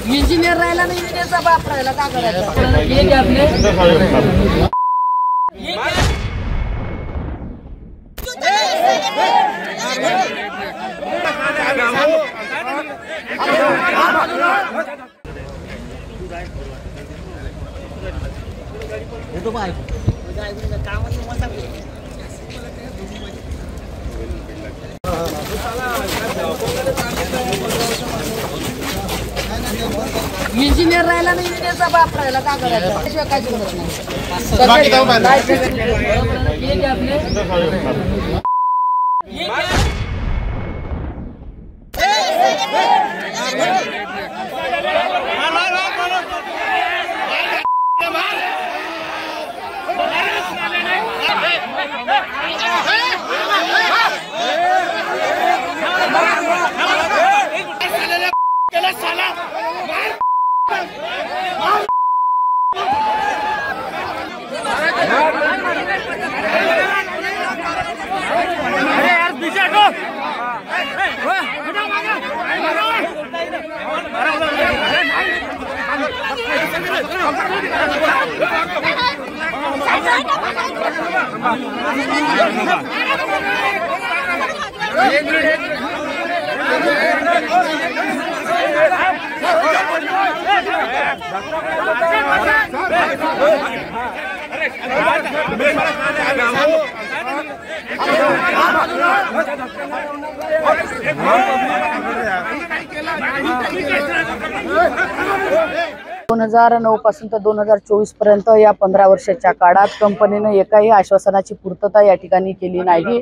Engineer राहिला नाही, इंजिनियरचा बाप राहिला, का करायचं? ये घ्या आपले तो बाय इंजिनियर राहिला नाही, इंजिनियरचा बाप राहिला, का करायचं? त्याशिवाय काहीच करत नाही. ये घ्या आपले दोन 2009 पासून तर 2024 पर्यंत या 15 वर्षाच्या काळात कंपनीने एकाही आश्वासनाची पूर्तता या ठिकाणी केली नाही.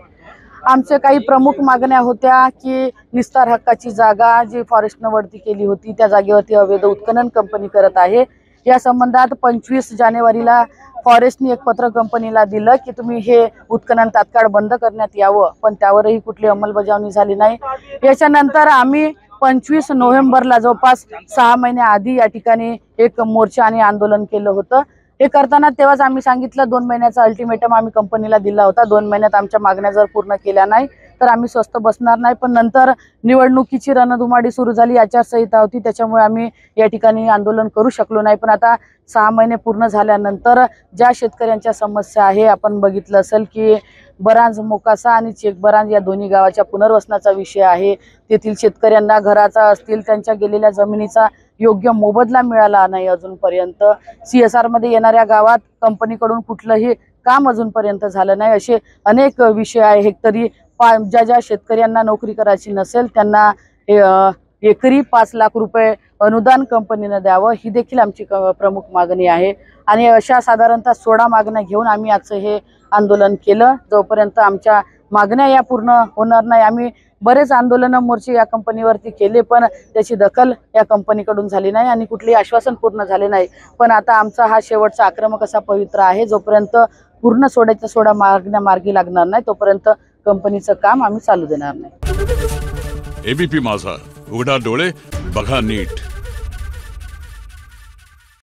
आमचे काही प्रमुख मागण्या होत्या की निस्तार हक्काची जागा जी फॉरेस्टने वरती केली होती त्या जागेवरती अवैध उत्खनन कंपनी करत आहे. या संबंधात 25 जानेवारीला फॉरेस्टने एक पत्र कंपनीला दिलं की तुम्ही हे उत्खनन तात्काळ बंद करण्यात यावं, पण त्यावरही कुठली अंमलबजावणी झाली नाही. याच्यानंतर आम्ही 25 नोव्हेंबरला जवळपास 6 महिन्याआधी या ठिकाणी एक मोर्चा आणि आंदोलन केलं होतं. हे करताना तेव्हाच आम्ही सांगितलं 2 महिन्याचा अल्टिमेटम आम्ही कंपनीला दिला होता. 2 महिन्यात आमच्या मागण्या जर पूर्ण केल्या नाही तर आम्ही स्वस्थ बसणार नाही. पण नंतर निवडणुकीची रणधुमाडी सुरू झाली, आचारसंहिता होती, त्याच्यामुळे आम्ही या ठिकाणी आंदोलन करू शकलो नाही. पण आता 6 महिने पूर्ण झाल्यानंतर ज्या शेतकऱ्यांच्या समस्या आहे, आपण बघितलं असेल की बरांज मोकासा आणि चेकबरांज या दोन्ही गावाच्या पुनर्वसनाचा विषय आहे. तेथील शेतकऱ्यांना घराचा असतील त्यांच्या गेलेल्या जमिनीचा योग्य मोबदला मिळाला नाही अजूनपर्यंत. CSR मध्ये येणाऱ्या गावात कंपनीकडून कुठलंही काम अजूनपर्यंत झालं नाही. असे अनेक विषय आहे. हेक्टरी ज्या शेतकऱ्यांना नोकरी करायची नसेल त्यांना एकरी 5 लाख रुपये अनुदान कंपनीने द्यावं, ही देखील आमची प्रमुख मागणी आहे. आणि अशा साधारणतः 16 मागण्या घेऊन आम्ही आजचं हे आंदोलन केलं. जोपर्यंत आमच्या मागण्या या पूर्ण होणार नाही, आम्ही बरेच आंदोलन मोर्चे या कंपनीवरती केले पण त्याची दखल या कंपनीकडून झाली नाही आणि कुठलेही आश्वासन पूर्ण झाले नाही. पण आता आमचा हा शेवटचा आक्रमक असा पवित्र आहे. जोपर्यंत पूर्ण सोडायच्या 16 मागण्या मार्गी लागणार नाही तोपर्यंत कंपनीचं काम आम्ही चालू देणार नाही. ABP माझा, उघडा डोळे बघा नीट.